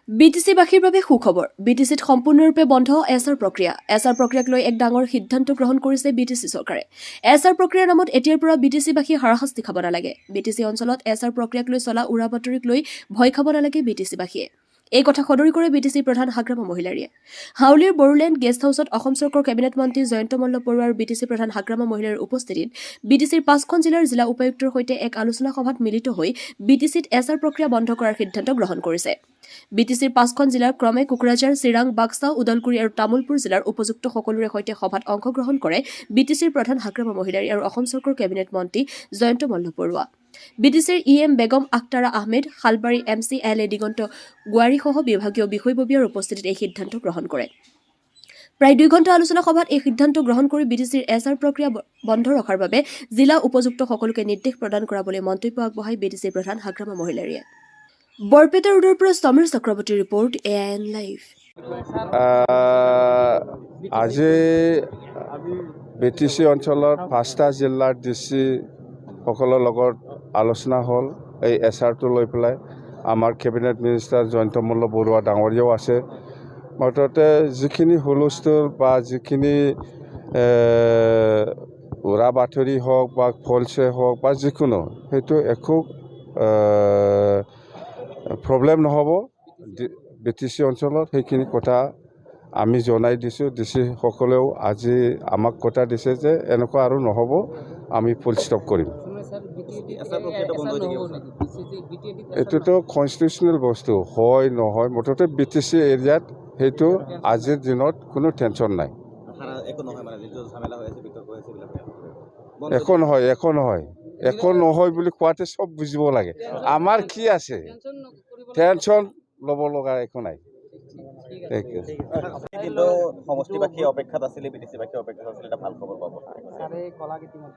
বিটিচিবাসীৰ বাবে সুখবৰ। বিটিচিত সম্পূৰ্ণৰূপে বন্ধ এছআৰ প্ৰক্ৰিয়া। এছআৰ প্ৰক্ৰিয়াক লৈ এক ডাঙৰ সিদ্ধান্ত গ্ৰহণ কৰিছে বিটিচি চৰকাৰে। এছআৰ প্ৰক্ৰিয়াৰ নামত এতিয়াৰ পৰা বিটিচিবাসী হাৰাশাস্তি খাব নালাগে। বিটিচি অঞ্চলত এছআৰ প্ৰক্ৰিয়াক লৈ চলা উৰা বাতৰিক লৈ ভয় খাব নালাগে বিটিচিবাসীয়ে। এই কথা সদৰি কৰে বিটিচি প্ৰধান হাগ্ৰামা মহিলাৰীয়ে। হাউলীৰ বড়োলেণ্ড গেষ্ট হাউচত অসম চৰকাৰৰ কেবিনেট মন্ত্ৰী জয়ন্ত মল্ল বৰুৱা আৰু বিটিচি প্ৰধান হাগ্ৰামা মহিলাৰীৰ উপস্থিতিত বিটিচিৰ ৫খন জিলাৰ জিলা উপায়ুক্তৰ সৈতে এক আলোচনা সভাত মিলিত হৈ বিটিচিত এছআৰ প্ৰক্ৰিয়া বন্ধ কৰাৰ সিদ্ধান্ত গ্ৰহণ কৰিছে। বিটিচিৰ ৫খন জিলাৰ ক্ৰমে কোকৰাঝাৰ, চিৰাং, বাক্সা, ওদালগুৰি আৰু তামুলপুৰ জিলাৰ উপযুক্ত সকলোৰে সৈতে সভাত অংশগ্ৰহণ কৰে বিটিচিৰ প্ৰধান হাগ্ৰামা মহিলাৰী আৰু অসম চৰকাৰৰ কেবিনেট মন্ত্ৰী জয়ন্ত মল্ল বৰুৱা। বিটিচিৰ EM Begum Akhtara Ahmed, Salbari MC LA দিগন্ত গোৱাৰীসহ বিভাগীয় বিষয়ববীয়াৰ উপস্থিতিত এই সিদ্ধান্ত গ্ৰহণ কৰে। প্ৰায় ২ ঘণ্টা আলোচনা সভাত এই সিদ্ধান্ত গ্ৰহণ কৰি বিটিচিৰ এছআৰ প্ৰক্ৰিয়া বন্ধ ৰখাৰ বাবে জিলা উপযুক্ত সকলোকে নিৰ্দেশ প্ৰদান কৰা বুলি মন্তব্য আগবঢ়াই বিটিচিৰ প্ৰধান হাগ্ৰামা মহিলাৰীয়ে। বৰপেটা ৰোডৰ পৰা সমীৰ চক্ৰৱৰ্তীৰ ৰিপৰ্ট AN লাইভ। আজি বিটিচি অঞ্চলৰ 5টা জিলাৰ DC সকলৰ লগত আলোচনা হ'ল এই এছআৰটো লৈ পেলাই। আমাৰ কেবিনেট মিনিষ্টাৰ জয়ন্ত মল্ল বৰুৱা ডাঙৰীয়াও আছে। মুঠতে যিখিনি হুলস্থুল বা যিখিনি উৰা বাতৰি হওক বা ফলছে হওক বা যিকোনো সেইটো একো প্ৰব্লেম নহ'ব। বিটিচি অঞ্চলত সেইখিনি কথা আমি জনাই দিছোঁ। DC সকলেও আজি আমাক কথা দিছে যে এনেকুৱা আৰু নহ'ব, আমি ফুল ষ্টপ কৰিম। এইটোতো কনষ্টিটিউচনেল বস্তু হয় নহয়, মুঠতে বিটিচি এৰিয়াত সেইটো আজিৰ দিনত কোনো টেনশ্যন নাই। একো নহয় বুলি কোৱাতে চব বুজিব লাগে। আমাৰ কি আছে, টেনশ্যন ল'ব লগা একো নাই।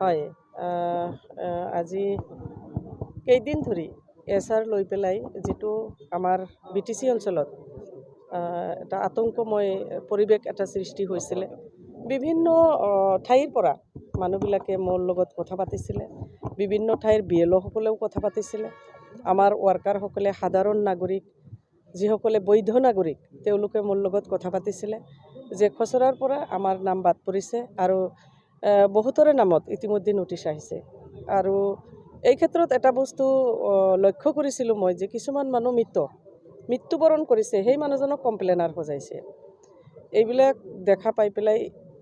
হয়, আজি কেইদিন ধৰি এছআৰ লৈ পেলাই যিটো আমাৰ বিটিচি অঞ্চলত এটা আতংকময় পৰিৱেশ এটা সৃষ্টি হৈছিলে। বিভিন্ন ঠাইৰ পৰা মানুহবিলাকে মোৰ লগত কথা পাতিছিলে। বিভিন্ন ঠাইৰ BLO সকলেও কথা পাতিছিলে। আমাৰ ৱাৰ্কাৰসকলে, সাধাৰণ নাগৰিক যিসকলে বৈধ নাগৰিক, তেওঁলোকে মোৰ লগত কথা পাতিছিলে যে খচৰাৰ পৰা আমাৰ নাম বাদ পৰিছে আৰু বহুতৰে নামত ইতিমধ্যে নটিচ আহিছে। আৰু এই ক্ষেত্ৰত এটা বস্তু লক্ষ্য কৰিছিলোঁ মই যে কিছুমান মানুহ মৃত্যুবৰণ কৰিছে, সেই মানুহজনক কমপ্লেইনাৰ সজাইছে। এইবিলাক দেখা পাই পেলাই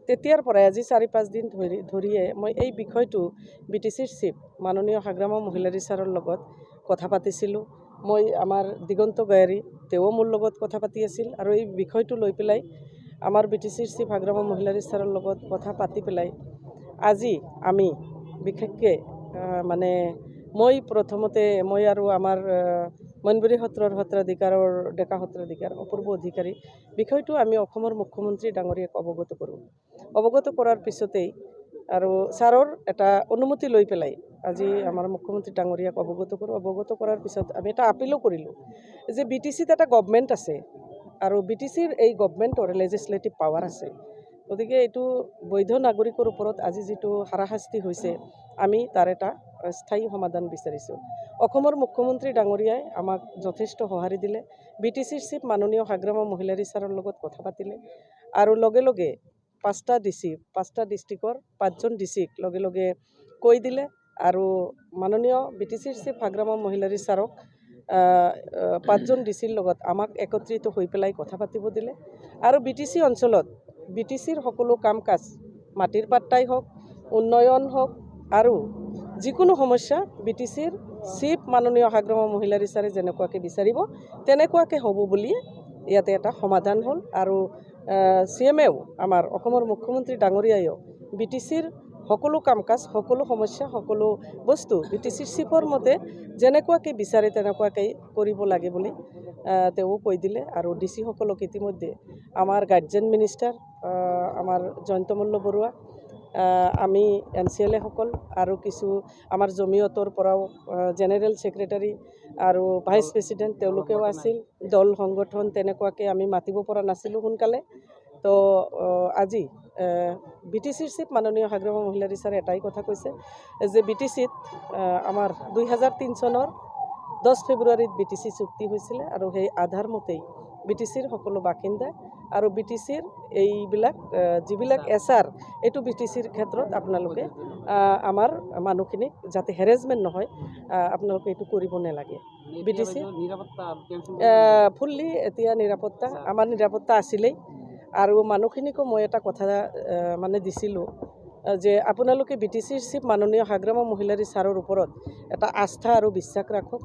তেতিয়াৰ পৰাই আজি ৪-৫ দিন ধৰিয়ে মই এই বিষয়টো বিটিচিৰ চিফ মাননীয় হাগ্ৰামা মহিলাৰী ছাৰৰ লগত কথা পাতিছিলোঁ। মই আমাৰ দিগন্ত গোৱাৰী তেওঁ মোৰ লগত কথা পাতি আছিল আৰু এই বিষয়টো লৈ পেলাই আমাৰ বিটিচিৰ চিফ হাগ্ৰামা মহিলাৰী ছাৰৰ লগত কথা পাতি পেলাই আজি আমি বিশেষকৈ মই আৰু আমাৰ মনবৰী সত্ৰৰ সত্ৰাধিকাৰৰ ডেকা সত্ৰাধিকাৰ অপূৰ্ব অধিকাৰী বিষয়টো আমি অসমৰ মুখ্যমন্ত্ৰী ডাঙৰীয়াক অৱগত কৰাৰ পিছতেই আৰু ছাৰৰ এটা অনুমতি লৈ পেলাই আজি আমাৰ মুখ্যমন্ত্ৰী ডাঙৰীয়াক অৱগত কৰাৰ পিছত আমি এটা আপিলো কৰিলোঁ যে বিটিচিত এটা গভমেণ্ট আছে আৰু বিটিচিৰ এই গভমেণ্টৰ লেজিছলেটিভ পাৱাৰ আছে। গতিকে এইটো বৈধ নাগৰিকৰ ওপৰত আজি যিটো হাৰাশাস্তি হৈছে, আমি তাৰ এটা স্থায়ী সমাধান বিচাৰিছোঁ। অসমৰ মুখ্যমন্ত্ৰী ডাঙৰীয়াই আমাক যথেষ্ট সঁহাৰি দিলে। বিটিচিৰ চিফ মাননীয় হাগ্ৰামা মহিলাৰী ছাৰৰ লগত কথা পাতিলে আৰু লগে লগে 5টা ডিষ্ট্ৰিক্টৰ 5জন DCক লগে লগে কৈ দিলে আৰু মাননীয় বিটিচিৰ চিফ হাগ্ৰামা মহিলাৰী ছাৰক 5জন DCৰ লগত আমাক একত্ৰিত হৈ পেলাই কথা পাতিব দিলে আৰু বিটিচি অঞ্চলত বিটিচিৰ সকলো কাম কাজ, মাটিৰ পাট্টাই হওক, উন্নয়ন হওক আৰু যিকোনো সমস্যা বিটিচিৰ চিফ মাননীয় হাগ্ৰামা মহিলাৰী ছাৰে যেনেকুৱাকৈ বিচাৰিব তেনেকুৱাকৈ হ'ব বুলি ইয়াতে এটা সমাধান হ'ল। আৰু CMও আমাৰ অসমৰ মুখ্যমন্ত্ৰী ডাঙৰীয়ায়ো বিটিচিৰ সকলো কাম কাজ, সকলো সমস্যা, সকলো বস্তু বিটিচিৰ চিফৰ মতে যেনেকুৱাকৈ বিচাৰে তেনেকুৱাকৈ কৰিব লাগে বুলি তেওঁ কৈ দিলে। আৰু DC সকলক ইতিমধ্যে আমাৰ গাৰ্জেন মিনিষ্টাৰ আমাৰ জয়ন্ত মল্ল বৰুৱা, আমি MCLA সকল আৰু কিছু আমাৰ জমিয়তৰ পৰাও জেনেৰেল ছেক্ৰেটাৰী আৰু ভাইচ প্ৰেছিডেণ্ট তেওঁলোকেও আছিল। দল সংগঠন তেনেকুৱাকৈ আমি মাতিব পৰা নাছিলোঁ সোনকালে। তো আজি বিটিচিৰ চিফ মাননীয় হাগ্ৰামা মহিলাৰী ছাৰে এটাই কথা কৈছে যে বিটিচিত আমাৰ 2003 চনৰ 10 ফেব্ৰুৱাৰীত BTC চুক্তি হৈছিলে আৰু সেই আধাৰ মতেই BTCৰ সকলো বাসিন্দা আৰু BTCৰ এইবিলাক যিবিলাক SR এইটো BTCৰ ক্ষেত্ৰত আপোনালোকে আমাৰ মানুহখিনিক যাতে হেৰেজমেণ্ট নহয় আপোনালোকে এইটো কৰিব নালাগে। BTC ফুল্লি এতিয়া নিৰাপত্তা আমাৰ নিৰাপত্তা আছিলেই আৰু মানুহখিনিকো মই এটা কথা মানে দিছিলোঁ যে আপোনালোকে BTCৰ চিফ মাননীয় হাগ্ৰামা মহিলাৰী ছাৰৰ ওপৰত এটা আস্থা আৰু বিশ্বাস ৰাখক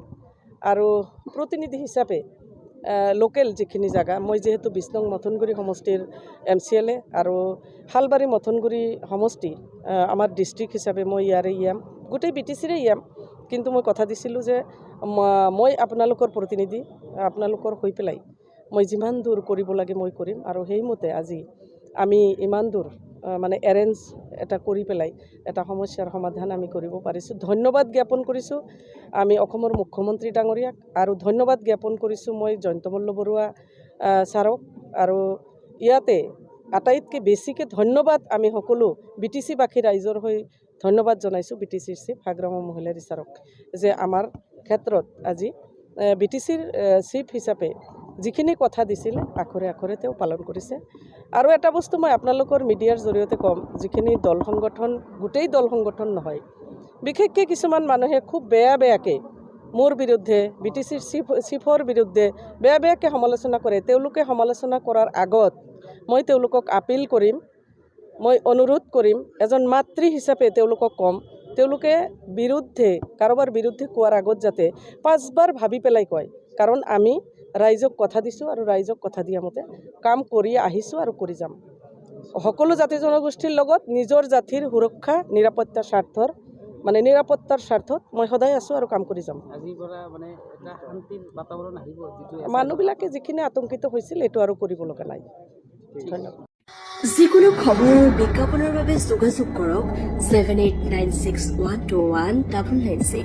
আৰু প্ৰতিনিধি হিচাপে লোকেল যিখিনি জায়গা মই যেহেতু 20 নং মথনগুৰি সমষ্টিৰ MCLA আৰু শালবাৰী মথনগুৰি সমষ্টি আমাৰ ডিষ্ট্ৰিক্ট হিচাপে মই ইয়াৰে ইয়াম গোটেই BTCৰে ইয়াম কিন্তু মই কথা দিছিলোঁ যে মই আপোনালোকৰ প্ৰতিনিধি আপোনালোকৰ হৈ পেলাই মই যিমান দূৰ কৰিব লাগে মই কৰিম আৰু সেইমতে আজি আমি ইমান দূৰ মানে এৰেঞ্জ এটা কৰি পেলাই এটা সমস্যাৰ সমাধান আমি কৰিব পাৰিছোঁ। ধন্যবাদ জ্ঞাপন কৰিছোঁ আমি অসমৰ মুখ্যমন্ত্ৰী ডাঙৰীয়াক আৰু ধন্যবাদ জ্ঞাপন কৰিছোঁ মই জয়ন্ত মল্ল বৰুৱা ছাৰক আৰু ইয়াতে আটাইতকৈ বেছিকৈ ধন্যবাদ আমি সকলো BTCবাসী ৰাইজৰ হৈ ধন্যবাদ জনাইছোঁ BTCৰ চিফ হাগ্ৰামা মহিলাৰী ছাৰক যে আমাৰ ক্ষেত্ৰত আজি BTCৰ চিফ হিচাপে যিখিনি কথা দিছিলে আখৰে আখৰে তেওঁ পালন কৰিছে। আৰু এটা বস্তু মই আপোনালোকৰ মিডিয়াৰ জৰিয়তে ক'ম যিখিনি দল সংগঠন গোটেই দল সংগঠন নহয় বিশেষকৈ কিছুমান মানুহে খুব বেয়াকৈ মোৰ বিৰুদ্ধে BTCৰ চিফৰ বিৰুদ্ধে বেয়াকৈ সমালোচনা কৰে তেওঁলোকে সমালোচনা কৰাৰ আগত মই তেওঁলোকক আপিল কৰিম মই অনুৰোধ কৰিম এজন মাতৃ হিচাপে তেওঁলোকক ক'ম তেওঁলোকে কাৰোবাৰ বিৰুদ্ধে কোৱাৰ আগত যাতে 5 বাৰ ভাবি পেলাই কয় কাৰণ আমি ৰাইজক কথা দিছোঁ আৰু ৰাইজক কথা দিয়া মতে কাম কৰি আহিছোঁ আৰু কৰি যাম। সকলো জাতি জনগোষ্ঠীৰ লগত নিজৰ জাতিৰ সুৰক্ষা নিৰাপত্তাৰ স্বাৰ্থত মই সদায় আছোঁ আৰু কাম কৰি যাম। মানুহবিলাকে যিখিনি আতংকিত হৈছিল এইটো আৰু কৰিব লগা নাই। ধন্যবাদ। যিকোনো খবৰৰ বিজ্ঞাপনৰ বাবে যোগাযোগ কৰক 7896121996